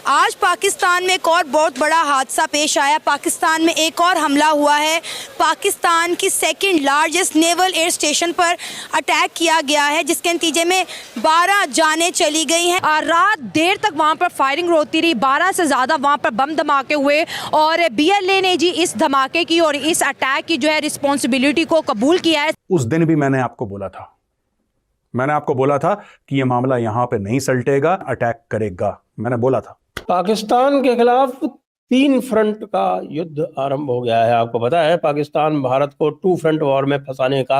आज पाकिस्तान में एक और बहुत बड़ा हादसा पेश आया। पाकिस्तान में एक और हमला हुआ है। पाकिस्तान की second largest naval air station पर अटैक किया गया है, जिसके नतीजे में 12 जानें चली गई हैं। रात देर तक वहाँ पर फायरिंग होती रही, 12 से ज़्यादा वहाँ पर बम धमाके हुए और BLA ने जी इस धमाके की और इस अटैक की जो है रिस्पॉन्सिबिलिटी को कबूल किया है। उस दिन भी मैंने आपको बोला था कि यह मामला यहां पे नहीं सलटेगा, अटैक करेगा, मैंने बोला था। पाकिस्तान के खिलाफ 3 फ्रंट का युद्ध आरंभ हो गया है। आपको पता है पाकिस्तान भारत को 2 फ्रंट वॉर में फंसाने का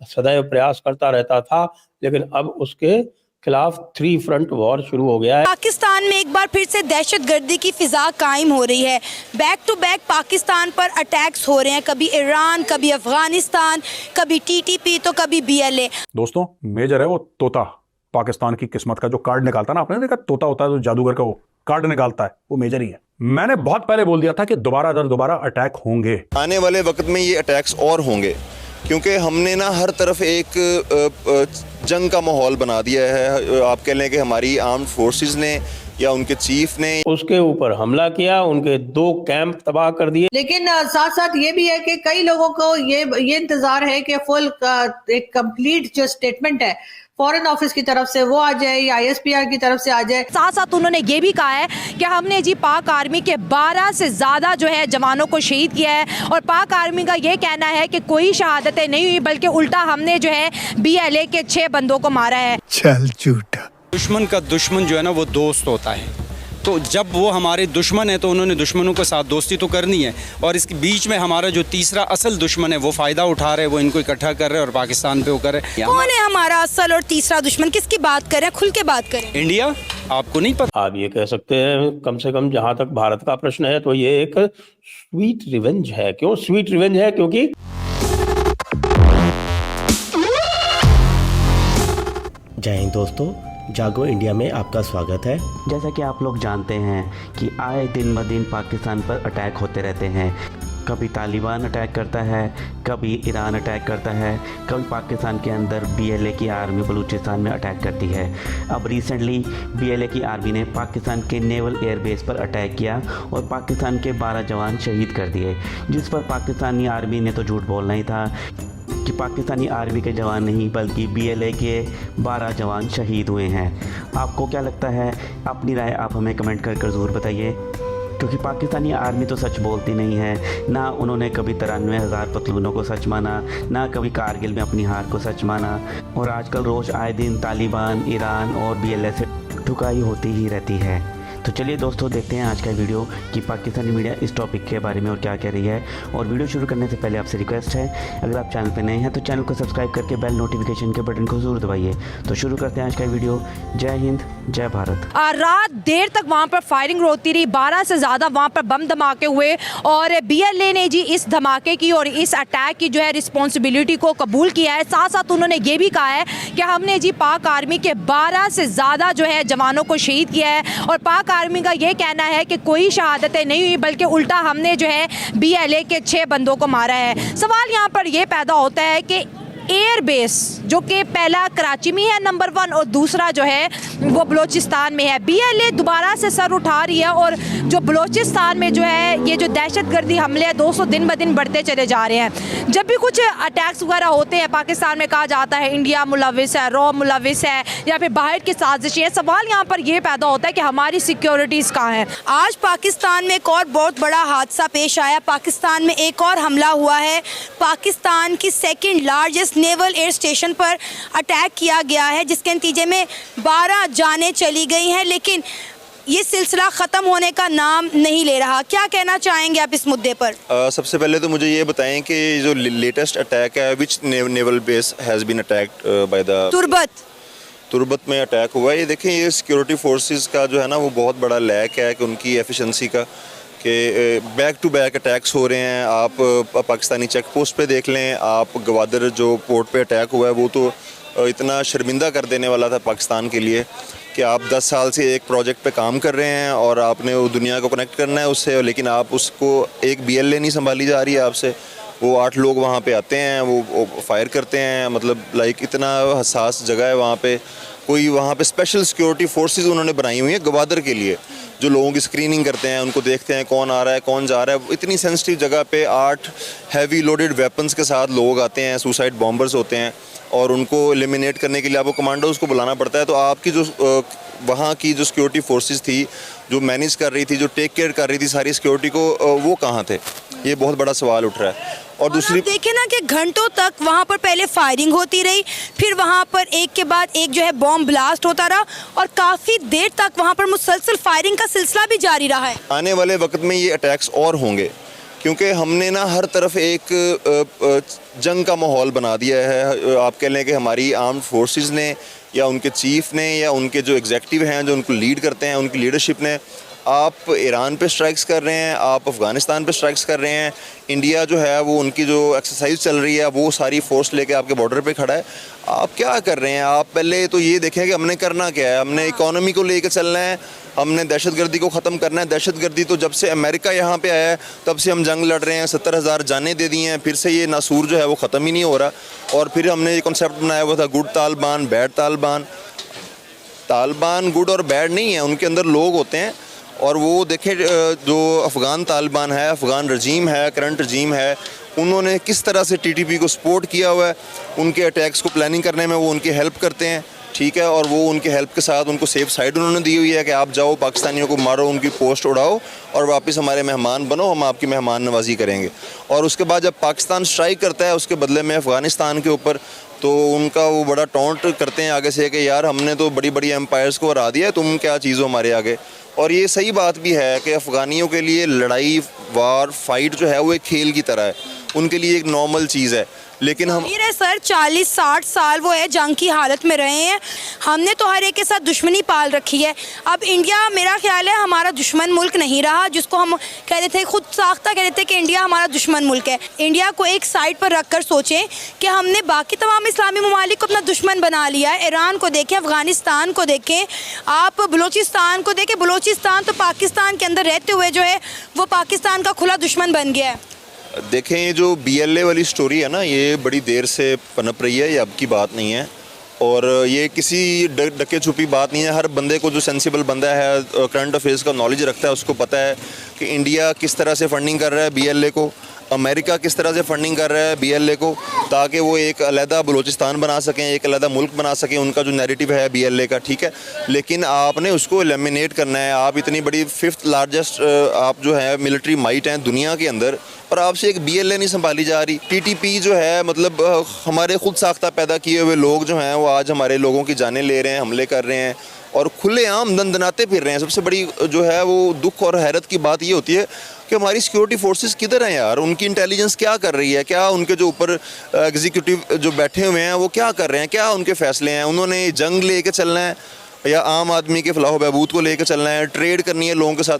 सदैव प्रयास करता रहता था, लेकिन अब उसके खिलाफ 3 फ्रंट वॉर शुरू हो गया है। पाकिस्तान में एक बार फिर से दहशतगर्दी की फिजा कायम हो रही है। बैक टू बैक पाकिस्तान पर अटैक्स हो रहे हैं, कभी ईरान, कभी अफगानिस्तान, कभी TTP तो कभी BLA। दोस्तों, मेजर है वो तोता, पाकिस्तान की किस्मत का जो कार्ड निकालता है ना, आपने देखा तोता होता है तो जादूगर का वो कार्ड निकालता है, वो मेजर ही है। मैंने बहुत पहले बोल दिया था कि दोबारा अटैक होंगे। आने वाले वक्त में ये अटैक्स और होंगे, क्योंकि हमने ना हर तरफ एक जंग का माहौल बना दिया है। आप कह लें कि हमारी आर्म्ड फोर्सेस ने या उनके चीफ ने उसके ऊपर हमला किया, उनके 2 कैंप तबाह कर दिए। लेकिन साथ साथ ये भी है कि कई लोगों को ये इंतजार है कि फुल एक कंप्लीट जो स्टेटमेंट है फॉरेन ऑफिस की तरफ से वो आ जाए या ISPR की तरफ से आ जाए। साथ साथ उन्होंने ये भी कहा है कि हमने जी पाक आर्मी के 12 से ज़्यादा जो है जवानों को शहीद किया है और पाक आर्मी का ये कहना है कि कोई शहादतें नहीं हुई, बल्कि उल्टा हमने जो है BLA के 6 बंदों को मारा है। चल झूठा। दुश्मन का दुश्मन जो है ना वो दोस्त होता है, तो जब वो हमारे दुश्मन है तो उन्होंने दुश्मनों के साथ दोस्ती तो करनी है, और इसके बीच में हमारा जो तीसरा असल दुश्मन है वो फ़ायदा उठा रहे हैं, वो इनको इकट्ठा कर रहे हैं और पाकिस्तान पे वो कर रहे हैं। कौन है हमारा असल और तीसरा दुश्मन? किसकी बात करें, खुल के बात करें। इंडिया। आपको नहीं पता? आप ये कह सकते हैं कम से कम जहां तक भारत का प्रश्न है तो ये एक स्वीट रिवेंज है। क्यों स्वीट रिवेंज है? क्योंकि जय हिंद दोस्तों, जागो इंडिया में आपका स्वागत है। जैसा कि आप लोग जानते हैं कि आए दिन ब दिन पाकिस्तान पर अटैक होते रहते हैं। कभी तालिबान अटैक करता है, कभी ईरान अटैक करता है, कभी पाकिस्तान के अंदर BLA की आर्मी बलूचिस्तान में अटैक करती है। अब रिसेंटली BLA की आर्मी ने पाकिस्तान के नेवल एयर बेस पर अटैक किया और पाकिस्तान के 12 जवान शहीद कर दिए, जिस पर पाकिस्तानी आर्मी ने तो झूठ बोलना ही था कि पाकिस्तानी आर्मी के जवान नहीं बल्कि BLA के 12 जवान शहीद हुए हैं। आपको क्या लगता है? अपनी राय आप हमें कमेंट कर ज़रूर बताइए, क्योंकि पाकिस्तानी आर्मी तो सच बोलती नहीं है। ना उन्होंने कभी 93,000 पतलूनों को सच माना, ना कभी कारगिल में अपनी हार को सच माना, और आजकल रोज़ आए दिन तालिबान, ईरान और BLA से ठुकाई होती ही रहती है। तो चलिए दोस्तों, देखते हैं आज का वीडियो कि पाकिस्तानी मीडिया इस टॉपिक के बारे में और क्या कह रही है। और वीडियो शुरू करने से पहले आपसे रिक्वेस्ट है, अगर आप चैनल पर नए हैं तो चैनल को सब्सक्राइब करके बेल नोटिफिकेशन के बटन को जरूर दबाइए। तो शुरू करते हैं आज का वीडियो। जय हिंद, जय भारत। रात देर तक वहाँ पर फायरिंग होती रही, 12 से ज़्यादा वहाँ पर बम धमाके हुए और BLA ने जी इस धमाके की और इस अटैक की जो है रिस्पॉन्सिबिलिटी को कबूल किया है। साथ साथ उन्होंने ये भी कहा है कि हमने जी पाक आर्मी के 12 से ज़्यादा जो है जवानों को शहीद किया है और पाक आर्मी का ये कहना है कि कोई शहादतें नहीं हुई, बल्कि उल्टा हमने जो है BLA के 6 बंदों को मारा है। सवाल यहाँ पर यह पैदा होता है कि एयर बेस जो कि पहला कराची में है नंबर 1 और दूसरा जो है वो बलूचिस्तान में है। BLA दोबारा से सर उठा रही है और जो बलूचिस्तान में जो है ये जो दहशतगर्दी हमले हैं 200 दिन ब दिन बढ़ते चले जा रहे हैं। जब भी कुछ अटैक्स वगैरह होते हैं पाकिस्तान में कहा जाता है इंडिया मुलविस है, रॉ मुलविस है या फिर बाहर की साजिशें। सवाल यहाँ पर यह पैदा होता है कि हमारी सिक्योरिटीज़ कहाँ हैं। आज पाकिस्तान में एक और बहुत बड़ा हादसा पेश आया। पाकिस्तान में एक और हमला हुआ है। पाकिस्तान की second largest naval air station पर अटैक किया गया है, जिसके नतीजे में 12 जानें चली गई हैं, लेकिन ये सिलसिला ख़त्म होने का नाम नहीं ले रहा। क्या कहना चाहेंगे आप इस मुद्दे पर? सबसे पहले तो मुझे ये बताएं कि जो लेटेस्ट अटैक है, which naval base has been attacked by the Turbat में अटैक हुआ है। ये देखें, ये सिक्योरिटी फोर्सेस का जो है ना वो बहुत बड़ा लैक है कि उनकी एफिशिएंसी का, कि बैक टू बैक अटैक्स हो रहे हैं। आप पाकिस्तानी चेक पोस्ट पे देख लें, आप गवादर जो पोर्ट पे अटैक हुआ है वो तो इतना शर्मिंदा कर देने वाला था पाकिस्तान के लिए कि आप 10 साल से एक प्रोजेक्ट पे काम कर रहे हैं और आपने वो दुनिया को कनेक्ट करना है उससे, लेकिन आप उसको एक BLA नहीं संभाली जा रही है आपसे। वो 8 लोग वहाँ पे आते हैं, वो फायर करते हैं, मतलब लाइक इतना हसास जगह है वहाँ पे। कोई वहाँ पे स्पेशल सिक्योरिटी फोर्सेस उन्होंने बनाई हुई है गवादर के लिए, जो लोगों की स्क्रीनिंग करते हैं, उनको देखते हैं कौन आ रहा है कौन जा रहा है। इतनी सेंसिटिव जगह पे 8 हैवी लोडेड वेपन्स के साथ लोग आते हैं, सुसाइड बॉम्बर्स होते हैं, और उनको एलिमिनेट करने के लिए आपको कमांडोज को बुलाना पड़ता है। तो आपकी जो वहाँ की जो सिक्योरिटी फोर्सेस थी, जो मैनेज कर रही थी, जो टेक केयर कर रही थी सारी सिक्योरिटी को, वो कहाँ थे? ये बहुत बड़ा सवाल उठ रहा है। और दूसरी देखिए ना कि घंटों तक वहाँ पर पहले फायरिंग होती रही, फिर वहाँ पर एक के बाद एक जो है बॉम्ब ब्लास्ट होता रहा, और काफ़ी देर तक वहाँ पर मुसलसल फायरिंग का सिलसिला भी जारी रहा है। आने वाले वक्त में ये अटैक्स और होंगे, क्योंकि हमने ना हर तरफ एक जंग का माहौल बना दिया है। आप कह लें कि हमारी आर्म्ड फोर्सेस ने, या उनके चीफ ने, या उनके जो एग्जीक्यूटिव हैं जो उनको लीड करते हैं, उनकी लीडरशिप ने, आप ईरान पे स्ट्राइक्स कर रहे हैं, आप अफ़गानिस्तान पे स्ट्राइक्स कर रहे हैं। इंडिया जो है वो उनकी जो एक्सरसाइज चल रही है वो सारी फोर्स लेके आपके बॉर्डर पे खड़ा है। आप क्या कर रहे हैं? आप पहले तो ये देखें कि हमने करना क्या है। हमने इकोनॉमी को लेकर चलना है, हमने दहशतगर्दी को ख़त्म करना है। दहशतगर्दी तो जब से अमेरिका यहाँ पे आया है तब से हम जंग लड़ रहे हैं, 70,000 जानें दे दी हैं, फिर से ये नासूर जो है वो ख़त्म ही नहीं हो रहा। और फिर हमने ये कॉन्सेप्ट बनाया हुआ था good Taliban, bad Taliban. Taliban good और बैड नहीं है, उनके अंदर लोग होते हैं। और वो देखें जो अफ़गान तालिबान है, अफ़गान रजीम है, करंट रजीम है, उन्होंने किस तरह से टीटीपी को सपोर्ट किया हुआ है। उनके अटैक्स को प्लानिंग करने में वो उनकी हेल्प करते हैं, ठीक है। और वो उनके हेल्प के साथ उनको सेफ साइड उन्होंने दी हुई है कि आप जाओ पाकिस्तानियों को मारो, उनकी पोस्ट उड़ाओ और वापस हमारे मेहमान बनो, हम आपकी मेहमान नवाजी करेंगे। और उसके बाद जब पाकिस्तान स्ट्राइक करता है उसके बदले में अफ़गानिस्तान के ऊपर, तो उनका वो बड़ा टॉन्ट करते हैं आगे से कि यार हमने तो बड़ी बड़ी एम्पायर्स को हरा दिया है, तुम क्या चीज़ हो हमारे आगे। और ये सही बात भी है कि अफ़गानियों के लिए लड़ाई, वार, फाइट जो है वो एक खेल की तरह है, उनके लिए एक नॉर्मल चीज़ है। लेकिन हम ये सर 40-60 साल वो है जंग की हालत में रहे हैं, हमने तो हर एक के साथ दुश्मनी पाल रखी है। अब इंडिया मेरा ख्याल है हमारा दुश्मन मुल्क नहीं रहा, जिसको हम कहते थे, खुद साख्ता कहते थे कि इंडिया हमारा दुश्मन मुल्क है। इंडिया को एक साइड पर रख कर सोचें कि हमने बाकी तमाम इस्लामी ममालिक को अपना दुश्मन बना लिया है। ईरान को देखें, अफ़गानिस्तान को देखें, आप बलूचिस्तान को देखें। बलूचिस्तान तो पाकिस्तान के अंदर रहते हुए जो है वो पाकिस्तान का खुला दुश्मन बन गया है। देखें, ये जो BLA वाली स्टोरी है ना, ये बड़ी देर से पनप रही है, ये अब की बात नहीं है। और ये किसी डके छुपी बात नहीं है। हर बंदे को, जो सेंसिबल बंदा है, करंट अफेयर्स का नॉलेज रखता है, उसको पता है कि इंडिया किस तरह से फंडिंग कर रहा है BLA को, अमेरिका किस तरह से फंडिंग कर रहा है BLA को, ताकि वो एक अलहदा बलूचिस्तान बना सकें, एक अलहदा मुल्क बना सकें। उनका जो नैरेटिव है BLA का, ठीक है, लेकिन आपने उसको एलिमिनेट करना है। आप इतनी बड़ी 5th लार्जेस्ट आप जो है मिलिट्री माइट हैं दुनिया के अंदर, और आपसे एक BLA नहीं संभाली जा रही। TTP जो है, मतलब हमारे खुद साख्ता पैदा किए हुए लोग जो हैं वो आज हमारे लोगों की जानें ले रहे हैं, हमले कर रहे हैं और खुलेआम दंदनाते फिर रहे हैं। सबसे बड़ी जो है वो दुख और हैरत की बात ये होती है कि हमारी सिक्योरिटी फोर्सेस किधर हैं यार? उनकी इंटेलिजेंस क्या कर रही है? क्या उनके जो ऊपर एग्जीक्यूटिव जो बैठे हुए हैं वो क्या कर रहे हैं? क्या उनके फैसले हैं? उन्होंने जंग लेके चलना है या आम आदमी के फलाह बहबूद को लेकर चलना है, ट्रेड करनी है लोगों के साथ?